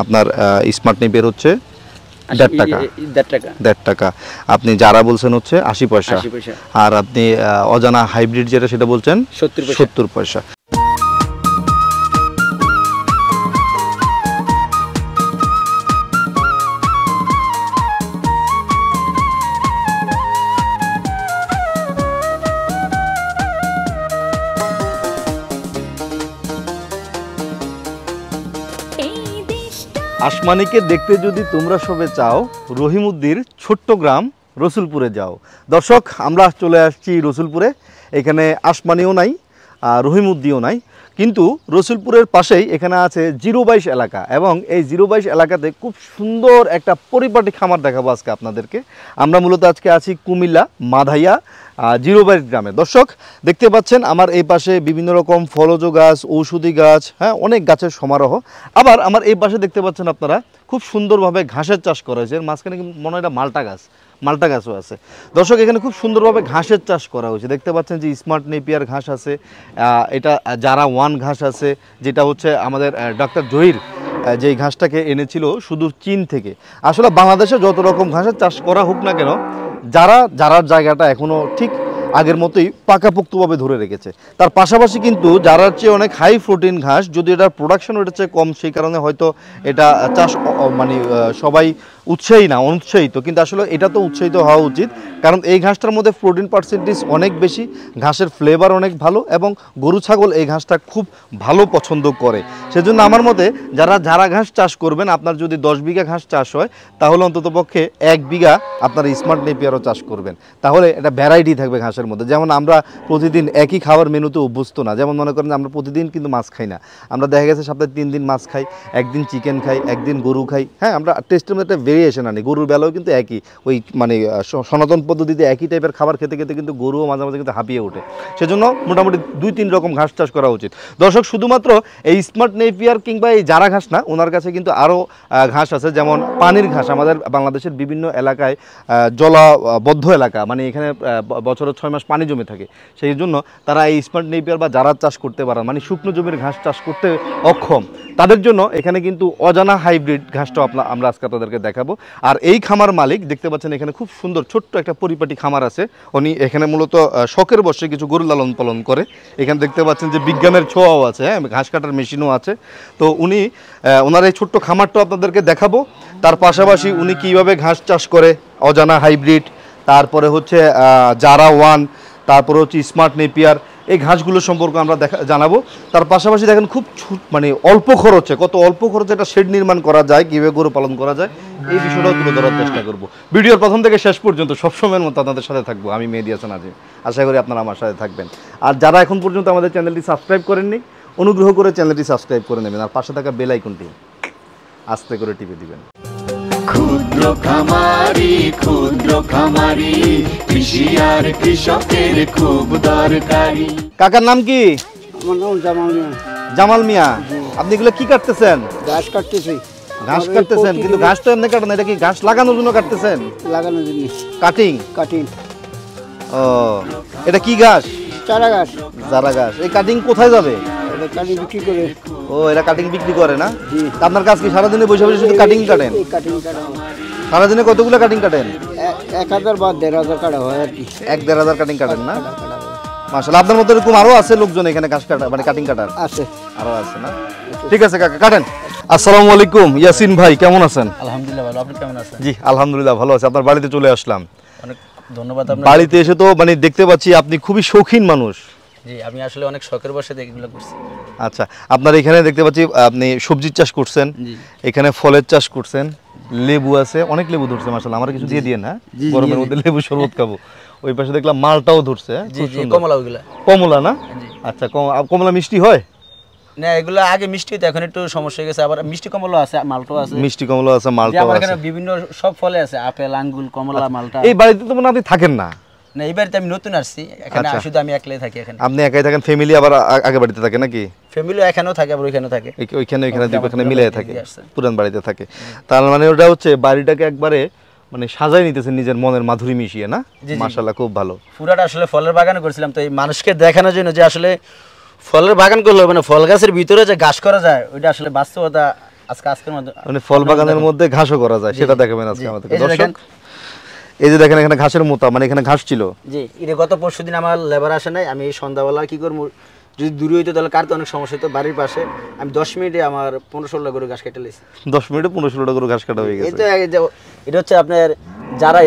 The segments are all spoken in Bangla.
আপনার স্মার্ট নেপিয়ার হচ্ছে 1.5 টাকা। 1.5 টাকা। আপনি যারা বলছেন হচ্ছে 80 পয়সা, আর আপনি অজানা হাইব্রিড যেটা সেটা বলছেন 70 পয়সা। আসমানীকে দেখতে যদি তোমরা সবে চাও, রহিমউদ্দির ছোট্ট গ্রাম রসুলপুরে যাও। দর্শক, আমরা চলে আসছি রসুলপুরে। এখানে আসমানীও নাই, রহিমউদ্দিও নাই, কিন্তু রসুলপুরের পাশেই এখানে আছে 022 এলাকা, এবং এই 022 এলাকাতে খুব সুন্দর একটা পরিপাটি খামার দেখাবো আজকে আপনাদেরকে। আমরা মূলত আজকে আছি কুমিল্লা মাধাইয়া 022 গ্রামে। দর্শক, দেখতে পাচ্ছেন আমার এই পাশে বিভিন্ন রকম ফলজ গাছ, ঔষধি গাছ, হ্যাঁ, অনেক গাছের সমারোহ। আবার আমার এই পাশে দেখতে পাচ্ছেন আপনারা খুব সুন্দরভাবে ঘাসের চাষ করা হয়েছে। মাঝখানে মনে হয় এটা মাল্টা গাছও আছে। দর্শক, এখানে খুব সুন্দরভাবে ঘাসের চাষ করা হয়েছে। দেখতে পাচ্ছেন যে স্মার্ট নেপিয়ার ঘাস আছে, এটা যারা 1 ঘাস আছে, যেটা হচ্ছে আমাদের ডক্টর জহির যেই ঘাসটাকে এনেছিল সুদূর চীন থেকে। আসলে বাংলাদেশে যত রকম ঘাসের চাষ করা হোক না কেন, যারার জায়গাটা এখনও ঠিক আগের মতোই পাকাপোক্তভাবে ধরে রেখেছে। তার পাশাপাশি কিন্তু যারার চেয়ে অনেক হাই প্রোটিন ঘাস, যদি এটার প্রোডাকশন ওটার চেয়ে কম, সেই কারণে হয়তো এটা চাষ মানে সবাই উৎসাহী না, অনুৎসাহিত। কিন্তু আসলে এটা তো উৎসাহিত হওয়া উচিত, কারণ এই ঘাসটার মধ্যে প্রোটিন পার্সেন্টেজ অনেক বেশি, ঘাসের ফ্লেভার অনেক ভালো, এবং গরু ছাগল এই ঘাসটা খুব ভালো পছন্দ করে। সেজন্য আমার মতে যারা ঘাস চাষ করবেন, আপনার যদি 10 বিঘা ঘাস চাষ হয়, তাহলে অন্ততপক্ষে 1 বিঘা আপনার স্মার্ট নেপিয়ারও চাষ করবেন। তাহলে এটা ভ্যারাইটি থাকবে ঘাসের মধ্যে। যেমন আমরা প্রতিদিন একই খাবার মেনুতে অভ্যস্ত না। যেমন মনে করেন আমরা প্রতিদিন কিন্তু মাছ খাই না, আমরা দেখা গেছে সপ্তাহে 3 দিন মাছ খাই, একদিন চিকেন খাই, একদিন গরু খাই। হ্যাঁ, আমরা টেস্টের মধ্যে ভেরিয়েশন আনি। গরুর বেলাও কিন্তু একই, ওই মানে সনাতন পদ্ধতিতে একই টাইপের খাবার খেতে খেতে কিন্তু গরুও মাঝে মাঝে কিন্তু হাঁপিয়ে ওঠে। সেজন্য মোটামুটি 2-3 রকম ঘাস চাষ করা উচিত। দর্শক, শুধুমাত্র এই স্মার্ট নেপিয়ার কিংবা এই জারা ঘাস না, ওনার কাছে কিন্তু আরও ঘাস আছে। যেমন পানির ঘাস, আমাদের বাংলাদেশের বিভিন্ন এলাকায় জলাবদ্ধ এলাকা, মানে এখানে বছরে 6 মাস পানি জমে থাকে, সেই জন্য তারা এই স্মার্ট নেপিয়ার বা জারা চাষ করতে পারে, মানে শুকনো জমির ঘাস চাষ করতে অক্ষম। তাদের জন্য এখানে কিন্তু অজানা হাইব্রিড ঘাসটাও আমরা আজকে আপনাদেরকে দেখাবো। আর এই খামার মালিক দেখতে পাচ্ছেন এখানে খুব সুন্দর ছোট্ট একটা পরিপাটি খামার আছে। উনি এখানে মূলত শখের বসে কিছু গরু লালন পালন করে। এখানে দেখতে পাচ্ছেন যে বিজ্ঞানের ছোঁয়াও আছে, হ্যাঁ, ঘাস কাটার মেশিনও আছে। তো উনি ওনার এই ছোট্ট খামারটাও আপনাদেরকে দেখাবো। তার পাশাপাশি উনি কীভাবে ঘাস চাষ করে, অজানা হাইব্রিড, তারপরে হচ্ছে জারা 1, তারপরে হচ্ছে স্মার্ট নেপিয়ার, এই ঘাসগুলো সম্পর্কে আমরা জানাবো। তার পাশাপাশি দেখেন খুব মানে অল্প খরচে, কত অল্প খরচে একটা শেড নির্মাণ করা যায়, কীভাবে গরু পালন করা যায়, এই বিষয়টাও তুলে ধরার চেষ্টা করব। ভিডিওর প্রথম থেকে শেষ পর্যন্ত সবসময়ের মতো আপনাদের সাথে থাকবো আমি, মেহেদী হাসান আজিম। আশা করি আপনারা আমার সাথে থাকবেন। আর যারা এখন পর্যন্ত আমাদের চ্যানেলটি সাবস্ক্রাইব করেননি, অনুগ্রহ করে চ্যানেলটি সাবস্ক্রাইব করে নেবেন, আর পাশে থাকা বেল আইকনটি আস্তে করে টিপে দিবেন। ক্ষুদ্র খামারি কৃষি আর কৃষকের খুব দরকারি। কাকার নাম কি? আমার নাম জামাল মিয়া। জামাল মিয়া, আপনি এগুলো কি কাটতেছেন? ঘাস কাটতেছি। ঘাস কাটতেছেন, কিন্তু ঘাস তো এমনি কাটেন, এটা কি ঘাস লাগানোর জন্য কাটতেছেন? লাগানোর জন্য। কাটিং? কাটিং। ও, এটা কি ঘাস? চারা ঘাস। চারা ঘাস। এই কাটিং কোথায় যাবে? এটা কাটিং বিক্রি করে। ও, এরা কাটিং বিক্রি করে না? জি। আপনার কাজ কি সারাদিনে বসে বসে শুধু কাটিং কাটেন? কাটিং কাটা। সারাদিনে কতগুলো কাটিং কাটেন? 1000 বা 1500 কাটা হয় আর কি। 1-1500 কাটিং কাটেন না? মাশাআল্লাহ, আপনার মতো এরকম আরো আছে লোকজন এখানে ঘাস কাটা, মানে কাটিং কাটার? আছে, আরো আছে না? ঠিক আছে কাকা, কাটেন। আসসালামু আলাইকুম, ইয়াসিন ভাই, কেমন আছেন? আলহামদুলিল্লাহ ভালো, আপনি কেমন আছেন? জি আলহামদুলিল্লাহ ভালো আছি। আপনার বাড়িতে চলে আসলাম। অনেক ধন্যবাদ। আপনার বাড়িতে এসে তো মানে দেখতে পাচ্ছি আপনি খুবই শৌখিন মানুষ। জি, আমি আসলে অনেক শখের বসে এগুলো করছি। আচ্ছা, আপনার এখানে দেখতে পাচ্ছি আপনি সবজির চাষ করছেন, এখানে ফলের চাষ করছেন, লেবু আছে, অনেক লেবু ধরছে মাশাআল্লাহ। আমার কিছু দিয়ে দিয়েন, হ্যাঁ, গরমের মধ্যে লেবু শরবত খাবো। ওই পাশে দেখলাম মালটাও ধরছে, কমলা। ওইগুলা কমলা না? আচ্ছা, কমলা মিষ্টি হয় না? এগুলো আগে মিষ্টি হতো, এখন একটু সমস্যা হয়ে গেছে। আবার মিষ্টি কমলা আছে, মালটাও আছে। মিষ্টি কমলা আছে, মালটাও আছে। এখানে বিভিন্ন সব ফলে আছে, আপেল, আঙ্গুর, কমলা, মালটা। এই বাড়িতে তো মনে আপনি থাকেন না? না, এই বাড়িতে আমি নতুন আসছি, এখানে শুধু আমি একলাই থাকি এখানে। আপনি একাই থাকেন? ফ্যামিলি আবার আগে বাড়িতে থাকে নাকি? ফ্যামিলি এখানেও থাকে, আবার ওইখানেও থাকে। ওইখানে মিলে থাকে, পুরান বাড়িতে থাকে। তার মানে ওটা হচ্ছে বাড়িটাকে একবারে মানে সাজাই নিতেছেন নিজের মনের মাধুরী মিশিয়ে, না? মাশাআল্লাহ, খুব ভালো। পুরাটা আসলে ফলের বাগান করেছিলাম, তো এই মানুষকে দেখানোর জন্য যে আসলে ফলের বাগান করলে মানে ফল গাছের ভিতরে যে ঘাস করা যায়, ওইটা আসলে বাস্তবতা আজকের মধ্যে মানে ফল বাগানের মধ্যে ঘাসও করা যায়, সেটা দেখাবেন আজকে আমাদের দর্শক। এই যে দেখেন এখানে ঘাসের মোতা, মানে এখানে ঘাস ছিল। জি, এটা গত পরশুদিন আমার লেবার আসে নাই, আমি সন্ধ্যাবেলা কি করবো, যদি দূরে হইতো তাহলে কাটতে অনেক সমস্যা হতো। বাড়ির পাশে আমি 10 মিনিটে আমার 15-16টা গরু ঘাস কেটে লেছি। 10 মিনিটে 15-16টা গরু ঘাস কাটা হয়ে গেছে। এটা হচ্ছে আপনার যারা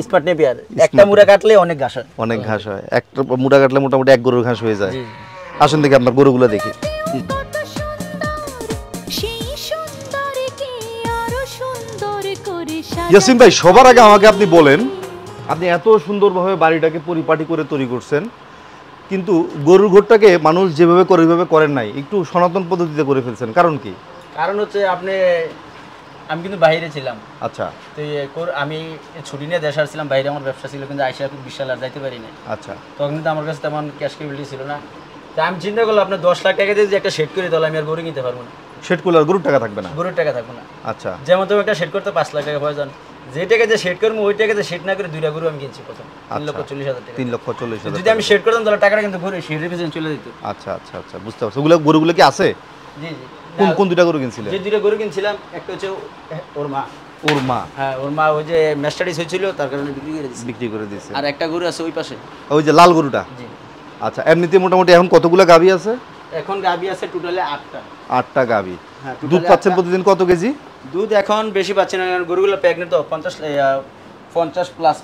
স্মার্ট নেপিয়ার, একটা মুড়া কাটলে অনেক ঘাস হয়, অনেক ঘাস হয়। একটা মুড়া কাটলে মোটামুটি এক গরুর ঘাস হয়ে যায়। আসেন দেখি আপনার গরুগুলো দেখি। ইয়াসিন ভাই, সবার আগে আমাকে আপনি বলেন, আপনি এত সুন্দরভাবে বাড়িটাকে পরিপাটি করে তৈরি করছেন, কিন্তু গরুর ঘরটাকে মানুষ যেভাবে করে ওইভাবে করেন নাই, একটু সনাতন পদ্ধতিতে করে ফেলছেন, কারণ কি? কারণ হচ্ছে আমি কিন্তু বাইরে ছিলাম। আচ্ছা। তো আমি ছুটি নিয়ে দেশে আসছিলাম, বাইরে আমার ব্যবসা ছিল, কিন্তু আইসা খুব বিশাল আর যাইতে পারি না। আচ্ছা। তখন কিন্তু আমার কাছে তেমন ক্যাশ ক্যাপাবিলিটি ছিল না। তো আমি চিন্তা করলাম, আপনার 10 লাখ টাকা দিয়ে যদি একটা শেড করে তাহলে আমি আর গরু কিনতে পারবো না। শেড করলে আর গরুর টাকা থাকবে না? গরুর টাকা থাকবে না। আচ্ছা। যেমন তুমি একটা শেড করতে 5 লাখ টাকা প্রয়োজন, যে টাকা যে শেড করবো ওই টাকা শেড না করে 2টা গরু আমি কিনছি প্রথম 3,40,000 টাকা। 3,40,000। যদি আমি শেড করতাম তাহলে টাকাটা কিন্তু গরু শেডের পিছনে চলে যেত। আচ্ছা আচ্ছা আচ্ছা, বুঝতে পারছি। ওগুলো গরুগুলো কি আছে? জি জি। কোন 2টা গরু কিনছিলেন? যে 2টা গরু কিনছিলাম, একটা হচ্ছে ওর মা। ওর মা? হ্যাঁ, ওর মা ওই যে ম্যাস্টাডিস হয়েছিল, তার কারণে বিক্রি করে দিয়েছে। আর একটা গরু আছে ওই পাশে, ওই যে লাল গরুটা। জি। আচ্ছা, এমনিতে মোটামুটি এখন কতগুলো গাভী আছে? এখন গাভী আছে টোটালে 8টা। 8টা গাভী। দুধ পাচ্ছেন প্রতিদিন কত কেজি? দুধ এখন বেশি পাচ্ছি না, কারণ গরুগুলো প্রেগনেন্ট তো 50 প্লাস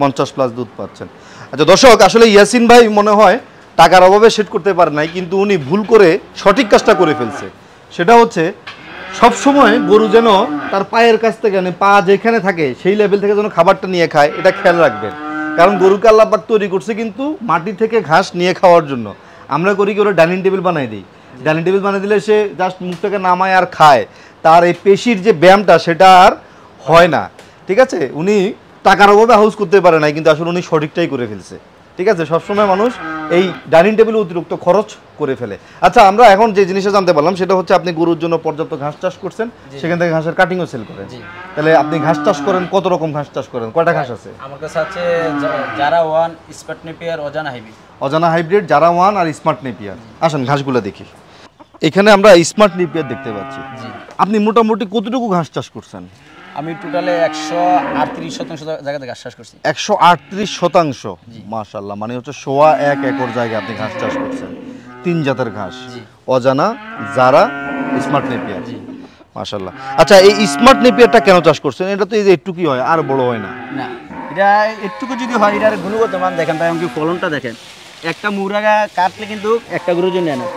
50 প্লাস দুধ পাচ্ছেন। আচ্ছা দর্শক, আসলে ইয়াসিন ভাই মনে হয় টাকার অভাবে সেট করতে পারে নাই, কিন্তু উনি ভুল করে সঠিক কাজটা করে ফেলছে। সেটা হচ্ছে সব সময় গরু যেন তার পায়ের কাছ থেকে, মানে পা যেখানে থাকে সেই লেভেল থেকে যেন খাবারটা নিয়ে খায়, এটা খেয়াল রাখবেন। কারণ গরুকে আল্লাহ পাক তৈরি করছে কিন্তু মাটি থেকে ঘাস নিয়ে খাওয়ার জন্য। আমরা করি কি, ওরা ডাইনিং টেবিল বানাই দিই। ডাইনিং টেবিল বানিয়ে দিলে সে জাস্ট মুখ থেকে নামায় আর খায়, তার এই পেশির যে ব্যায়ামটা সেটা আর হয় না। ঠিক আছে, উনি টাকার অভাবে হাউস করতে পারে নাই, কিন্তু আসলে উনি সঠিকটাই করে ফেলছে। ঠিক আছে, সবসময় মানুষ এই ডাইনিং টেবিলে অতিরিক্ত খরচ করে ফেলে। আচ্ছা, আমরা এখন যে জিনিসটা জানতে পারলাম সেটা হচ্ছে আপনি গরুর জন্য পর্যাপ্ত ঘাস চাষ করছেন, সেখান থেকে ঘাসের কাটিংও সেল করেন। তাহলে আপনি ঘাস চাষ করেন, কত রকম ঘাস চাষ করেন, কয়টা ঘাস আছে? আমার কাছে আছে জারা 1, স্মার্ট নেপিয়ার, অজানা হাইব্রিড। অজানা হাইব্রিড, জারা 1 আর স্মার্ট নেপিয়ার। আসেন ঘাসগুলো দেখি। এখানে আমরা স্মার্ট নেপিয়ার দেখতে পাচ্ছি। আপনি মোটামুটি কতটুকু ঘাস চাষ করছেন? আমি টোটালে 138% জায়গাতে ঘাস চাষ করছি। 138%? মাশাআল্লাহ, মানে হচ্ছে 1.25 একর জায়গায় আপনি ঘাস চাষ করছেন। 3 জাতের ঘাস, অজানা, জারা, স্মার্ট নেপিয়ার। মাশাআল্লাহ। আচ্ছা, এই স্মার্ট নেপিয়ারটা কেন চাষ করছেন? এটা তো এই যে একটু কি হয়, আর বড় হয় না? না, এটা একটুকু যদি হয়, এটার গুণগত মান দেখেন, তাই এমনকি ফলনটা দেখেন। একটা মুড়া কাটলে কিন্তু একটা গরুর জন্য না,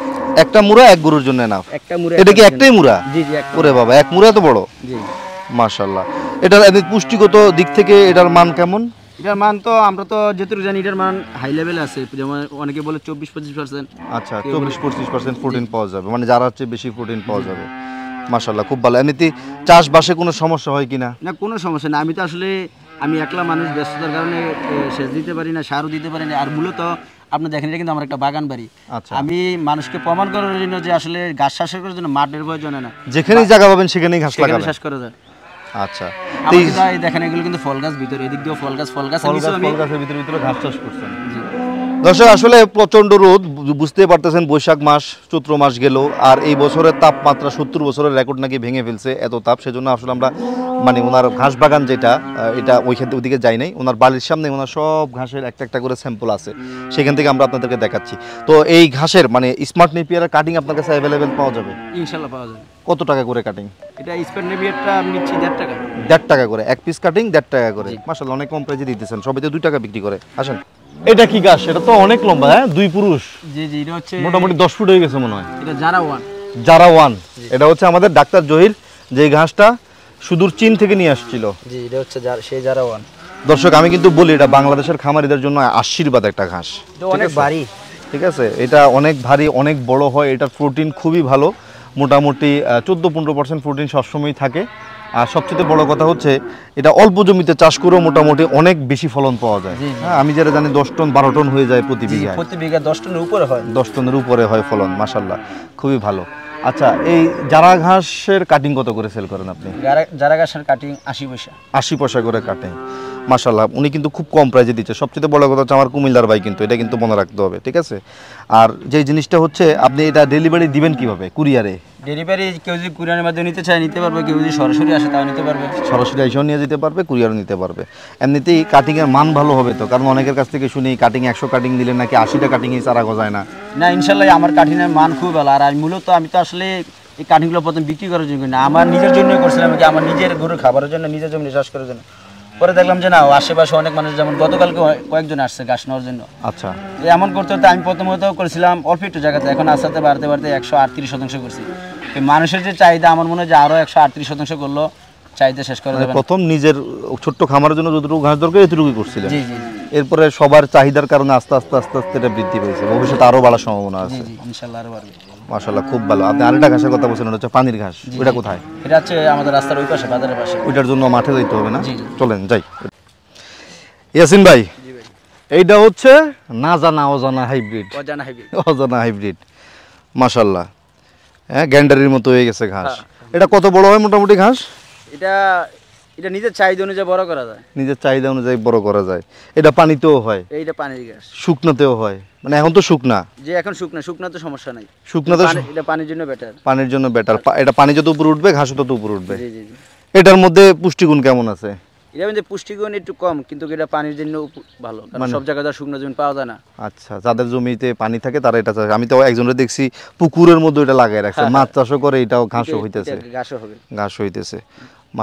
একটা মুড়া এক গরুর জন্য না। একটা মুড়া, এটা কি একটাই মুড়া? জি জি। ওরে বাবা, এক মুড়া তো বড়। জি মাশাআল্লাহ। এটার পুষ্টিগত দিক থেকে এটার মান কেমন? এটার মান তো আমরা তো যেটুকু জানি এটার মান হাই লেভেলে আছে, যেমন অনেকে বলে 24-25%। আচ্ছা, 24-25% প্রোটিন পাওয়া যাবে, মানে যারা হচ্ছে বেশি প্রোটিন পাওয়া যাবে। মাশাআল্লাহ, খুব ভালো। এমনিতে চাষবাসে কোনো সমস্যা হয় কিনা? না, কোনো সমস্যা না। আমি তো আসলে আমি একলা মানুষ, ব্যস্ততার কারণে সেচ দিতে পারি না, সারও দিতে পারি না। আর মূলত আপনি দেখেন, এটা কিন্তু আমার একটা বাগান বাড়ি। আচ্ছা। আমি মানুষকে প্রমাণ করার জন্য যে আসলে গাছ চাষের করার জন্য মাঠের প্রয়োজন না, যেখানেই জায়গা পাবেন সেখানেই ঘাস লাগাবেন, চাষ করা যায়। আচ্ছা, দেখেন এগুলো কিন্তু ফল গাছ, ভিতরে এদিক দিয়ে ফল গাছ গাছের ভিতরে ঘাস চাষ করছেন। দর্শক, আসলে প্রচন্ড রোদ, বুঝতে পারতেছেন। বৈশাখ মাস, চৈত্র মাস গেল, আর এই বছরের তাপমাত্রা 70 বছরের রেকর্ড নাকি ভেঙে ফেলছে, এত তাপ। সেজন্য আসলে আমরা মানে ওনার ঘাস বাগান যেটা, এটা ওইদিকে যাই নাই। ওনার বাড়ির সামনে ওনার সব ঘাসের একটা একটা করে স্যাম্পল আছে, সেখান থেকে আমরা আপনাদেরকে দেখাচ্ছি। তো এই ঘাসের মানে স্মার্ট নেপিয়ারের কাটিং আপনার কাছে অ্যাভেলেবেল পাওয়া যাবে? ইনশাআল্লাহ পাওয়া যাবে। কত টাকা করে কাটিং? এটা স্মার্ট নেপিয়ারটা আমি নিচ্ছি 1.5 টাকা। 1.5 টাকা করে এক পিস কাটিং, 1.5 টাকা করে। মাশাআল্লাহ, অনেক কম প্রাইসে দিতেছেন। সবাই তো 2 টাকা বিক্রি করে। আসেন, এটা কি গাছ? এটা তো অনেক লম্বা। হ্যাঁ, 2 পুরুষ। জি জি, এটা হচ্ছে মোটামুটি 10 ফুট হয়ে গেছে মনে হয়। এটা জারা 1। জারা 1, এটা হচ্ছে আমাদের ডাক্তার জহির যে ঘাসটা সুদূর চীন থেকে নিয়ে আসছিল। জি, এটা হচ্ছে সেই জারা 1। দর্শক, আমি কিন্তু বলি এটা বাংলাদেশের খামারিদের জন্য আশীর্বাদ একটা ঘাস। এটা অনেক ভারী। ঠিক আছে, এটা অনেক ভারী, অনেক বড় হয়। এটার প্রোটিন খুবই ভালো, মোটামুটি 14-15% প্রোটিন সবসময় থাকে। আর সবচেয়ে বড় কথা হচ্ছে এটা অল্প জমিতে চাষ করেও মোটামুটি অনেক বেশি ফলন পাওয়া যায়। হ্যাঁ, আমি যেটা জানি 10 টন 12 টন হয়ে যায় প্রতি বিঘায়। প্রতি বিঘা 10 টনের উপরে হয়। 10 টনের উপরে হয় ফলন। মাশাআল্লাহ, খুবই ভালো। আচ্ছা, এই জারা ঘাসের কাটিং কত করে সেল করেন আপনি? জারা ঘাসের কাটিং 80 পয়সা। 80 পয়সা করে কাটিং। মাশাআল্লাহ, উনি কিন্তু খুব কম প্রাইসে দিচ্ছে। সবচেয়ে বড় কথা হচ্ছে আমার কুমিল্লার ভাই, কিন্তু এটা কিন্তু মনে রাখতে হবে। ঠিক আছে, আর যে জিনিসটা হচ্ছে আপনি এটা ডেলিভারি দিবেন কিভাবে? কুরিয়ারে? ডেলিভারি কেউ যদি কুরিয়ারের মাধ্যমে নিতে চায় নিতে পারবে, কেউ যদি সরাসরি আসে তাও নিতে পারবে। সরাসরি এসেও নিয়ে যেতে পারবে, কুরিয়ারও নিতে পারবে। এমনিতেই কাটিংয়ের মান ভালো হবে তো, কারণ অনেকের কাছ থেকে শুনি কাটিং 100 কাটিং দিলে নাকি 80টা কাটিংই চারা গজায় না। না, ইনশাল্লাহ আমার কাঠিনের মান খুব ভালো। আর মূলত আমি তো আসলে এই কাঠিগুলো প্রথম বিক্রি করার জন্য না, আমার নিজের জন্যই করছিলাম, কি আমার নিজের গরুর খাবারের জন্য, নিজের জমি চাষ করার জন্য। পরে দেখলাম যে না, আশেপাশে অনেক মানুষ, যেমন গতকালকে কয়েকজন আসছে ঘাস নেওয়ার জন্য। আচ্ছা, এমন করতে করতে আমি প্রথমত করেছিলাম অল্প একটু জায়গাতে, এখন আস্তে আস্তে বাড়তে বাড়তে 138% করছি। মানুষের যে চাহিদা, আমার মনে হয় যে আরও 138% করলো চাহিদা শেষ করে দেবেন। প্রথম নিজের ছোট্ট খামারের জন্য যতটুকু ঘাস দরকার এতটুকুই করছিলেন। জি জি। এরপরে সবার চাহিদার কারণে আস্তে আস্তে আস্তে আস্তে এটা বৃদ্ধি পেয়েছে, ভবিষ্যতে আরো বাড়ার সম্ভাবনা আছে। জি, ইনশাআল্লাহ আরো বাড়বে। মাশাআল্লাহ, খুব ভালো। আপনি আরেকটা ঘাসের কথা বলছেন, হচ্ছে পানির ঘাস, ওটা কোথায়? এটা হচ্ছে আমাদের রাস্তার ওই পাশে, বাজারের পাশে। ওইটার জন্য মাঠে যাইতে হবে না? জি। চলেন যাই। ইয়াসিন ভাই, এইটা হচ্ছে না জানা অজানা হাইব্রিড। অজানা হাইব্রিড। অজানা হাইব্রিড, মাশাআল্লাহ। হ্যাঁ, গ্যান্ডারির মতো হয়ে গেছে ঘাস। এটা কত বড় হয় মোটামুটি ঘাস? এটা নিজের চাহিদা অনুযায়ী বড় করা যায়। নিজের চাহিদা অনুযায়ী বড় করা যায়। এটা পানিতেও হয়? এইটা পানির ঘাস। শুকনাতেও হয়? মানে এখন তো শুকনা। যে এখন শুকনা তো সমস্যা নাই। শুকনাতে এটা পানির জন্য বেটার। পানির জন্য বেটার। এটা পানি যত উপরে উঠবে ঘাসও তত উপরে উঠবে। জি জি জি। এটার মধ্যে পুষ্টিগুণ কেমন আছে? এটা মধ্যে পুষ্টিগুণ একটু কম, কিন্তু এটা পানির জন্য ভালো, কারণ সব জায়গায় শুকনো জমি পাওয়া যায় না। আচ্ছা, যাদের জমিতে পানি থাকে তারা এটা চাষ। আমি তো একজনের দেখছি পুকুরের মধ্যে এটা লাগায় রাখছে, মাছ চাষও করে, এটাও ঘাসও হইতেছে। ঘাসও হবে, ঘাস হইতেছে।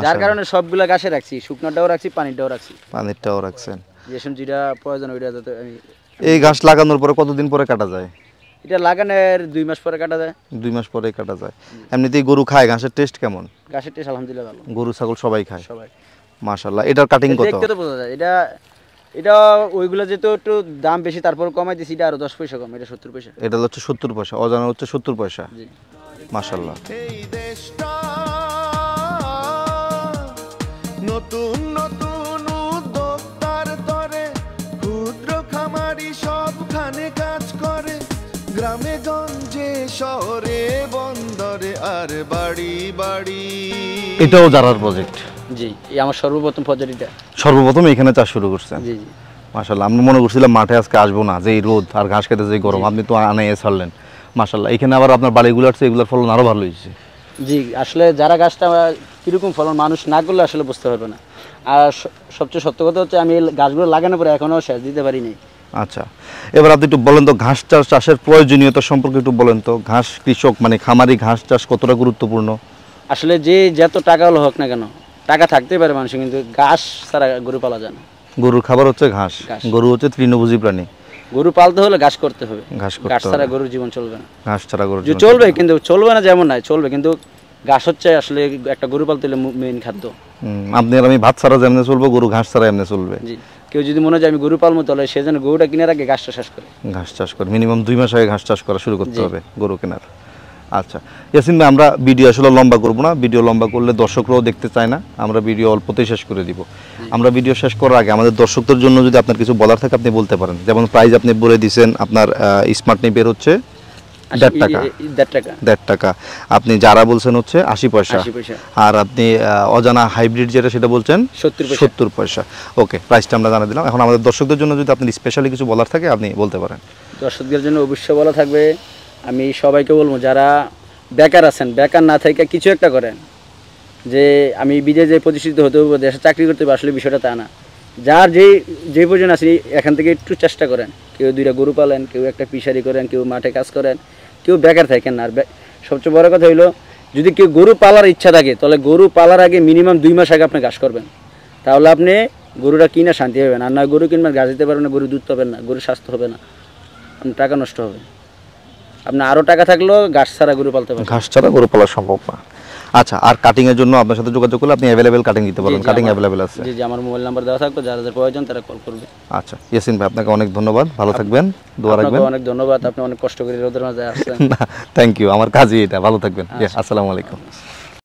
যার কারণে সবগুলা ঘাসে রাখছি, শুকনোটাও রাখছি, পানিটাও রাখছি। পানিটাও রাখছেন। যেসব যেটা প্রয়োজন ওইটা যাতে আমি। এই ঘাস লাগানোর পরে কতদিন পরে কাটা যায়? এটা লাগানোর 2 মাস পরে কাটা যায়। 2 মাস পরে কাটা যায়। এমনিতেই গরু খায়? ঘাসের টেস্ট কেমন? ঘাসের টেস্ট আলহামদুলিল্লাহ ভালো। গরু ছাগল সবাই খায়? সবাই। মাশাআল্লাহ। এটার কাটিং কত? দেখতে তো বোঝা যায়। এটা ওইগুলো যেহেতু একটু দাম বেশি, তারপর কমাই দিছি, এটা আরো 10 পয়সা কম, এটা 70 পয়সা। এটা হচ্ছে 70 পয়সা, অজানা হচ্ছে 70 পয়সা। জি। মাশাআল্লাহ। এই দেশটা নতুন নতুন উদ্যোক্তার তরে, ক্ষুদ্র খামারি সবখানে কাজ করে, গ্রামে গঞ্জে শহরে বন্দরে আর বাড়ি বাড়ি। এটাও জারার প্রজেক্ট? জি, এই আমার সর্বপ্রথম পদ্ধতিটা। সর্বপ্রথম এখানে চাষ শুরু করছেন? জি জি। মাশাআল্লাহ। আমি মনে করছিলাম মাঠে আজকে আসবো না, যে এই রোদ আর ঘাস খেতে যে গরম, আপনি তো আনাই ছাড়লেন। মাশাআল্লাহ। এখানে আবার আপনার বাড়িগুলো আছে, এগুলোর ফলন আরো ভালো হয়েছে। জি, আসলে যারা গাছটা কিরকম ফলন মানুষ না করলে আসলে বুঝতে পারবে না। আর সবচেয়ে সত্য কথা হচ্ছে, আমি গাছগুলো লাগানোর পরে এখনো শেষ দিতে পারিনি। আচ্ছা, এবার আপনি একটু বলেন তো ঘাস চাষের প্রয়োজনীয়তা সম্পর্কে একটু বলেন তো। ঘাস কৃষক মানে খামারি ঘাস চাষ কতটা গুরুত্বপূর্ণ? আসলে যত টাকা হলো হোক না কেন, টাকা থাকতেই পারে মানুষের, কিন্তু ঘাস ছাড়া গরু পালা যায় না। গরুর খাবার হচ্ছে ঘাস। গরু হচ্ছে তৃণভোজী প্রাণী। গরু পালতে হলে ঘাস করতে হবে। ঘাস ছাড়া গরুর জীবন চলবে না। ঘাস ছাড়া গরুর চলবে, কিন্তু চলবে না যেমন নাই, চলবে, কিন্তু ঘাস হচ্ছে আসলে একটা গরু পালতে হলে মেইন খাদ্য। আপনি আর আমি ভাত ছাড়া যেমনি চলবো, গরু ঘাস ছাড়া এমনি চলবে। জি, কেউ যদি মনে হয় যে আমি গরু পালবো, তাহলে সে যেন গরুটা কিনে রাখে, ঘাসটা চাষ করে। ঘাস চাষ করে মিনিমাম 2 মাস আগে ঘাস চাষ করা শুরু করতে হবে গরু কেনার। আচ্ছা ইয়াসিন ভাই, আমরা ভিডিও আসলে লম্বা করবো না, ভিডিও লম্বা করলে দর্শকরাও দেখতে চায় না, আমরা ভিডিও অল্পতেই শেষ করে দিব। আমরা ভিডিও শেষ করার আগে আমাদের দর্শকদের জন্য যদি আপনার কিছু বলার থাকে আপনি বলতে পারেন। যেমন প্রাইস আপনি বলে দিয়েছেন, আপনার স্মার্ট নিপের হচ্ছে 1.5 টাকা, 1.5 টাকা। আপনি যারা বলছেন হচ্ছে 80 পয়সা, আর আপনি অজানা হাইব্রিড যেটা সেটা বলছেন 70 পয়সা। ওকে, প্রাইসটা আমরা জানিয়ে দিলাম। এখন আমাদের দর্শকদের জন্য যদি আপনি স্পেশালি কিছু বলার থাকে আপনি বলতে পারেন। দর্শকদের জন্য অবশ্যই বলা থাকবে, আমি সবাইকে বলবো যারা বেকার আছেন, বেকার না থেকে কিছু একটা করেন। যে আমি বিদেশে যে প্রতিষ্ঠিত হতে হবে, দেশে চাকরি করতে হবে, আসলে বিষয়টা তা না। যার যে প্রয়োজন আছে এখান থেকে একটু চেষ্টা করেন। কেউ 2টা গরু পালেন, কেউ একটা ফিশারি করেন, কেউ মাঠে কাজ করেন, কেউ বেকার থাকেন না। আর সবচেয়ে বড় কথা হইলো, যদি কেউ গরু পালার ইচ্ছা থাকে, তাহলে গরু পালার আগে মিনিমাম 2 মাস আগে আপনি ঘাস করবেন। তাহলে আপনি গরুটা কিনা শান্তি পাবেন। আর না গরু কিনবেন, ঘাস দিতে পারবেন না, গরু দুধ পাবেন না, গরুর স্বাস্থ্য হবে না, আপনার টাকা নষ্ট হবে। আপনার আরও টাকা থাকলেও ঘাস ছাড়া গরু পালতে পারবেন। ঘাস ছাড়া গরু পালা সম্ভব না। আচ্ছা, আর কাটিং এর জন্য আপনার সাথে যোগাযোগ করলে আপনি অ্যাভেলেবেল কাটিং দিতে পারবেন? কাটিং অ্যাভেলেবেল আছে? জি জি, আমার মোবাইল নাম্বার দেওয়া থাকবে, যাদের প্রয়োজন তারা কল করবে। আচ্ছা ইয়াসিন ভাই, আপনাকে অনেক ধন্যবাদ, ভালো থাকবেন, দোয়া রাখবেন। অনেক ধন্যবাদ, আপনি অনেক কষ্ট করে রোদের মাঝে আসছেন। থ্যাংক ইউ, আমার কাজই এটা। ভালো থাকবেন। আসসালামু আলাইকুম।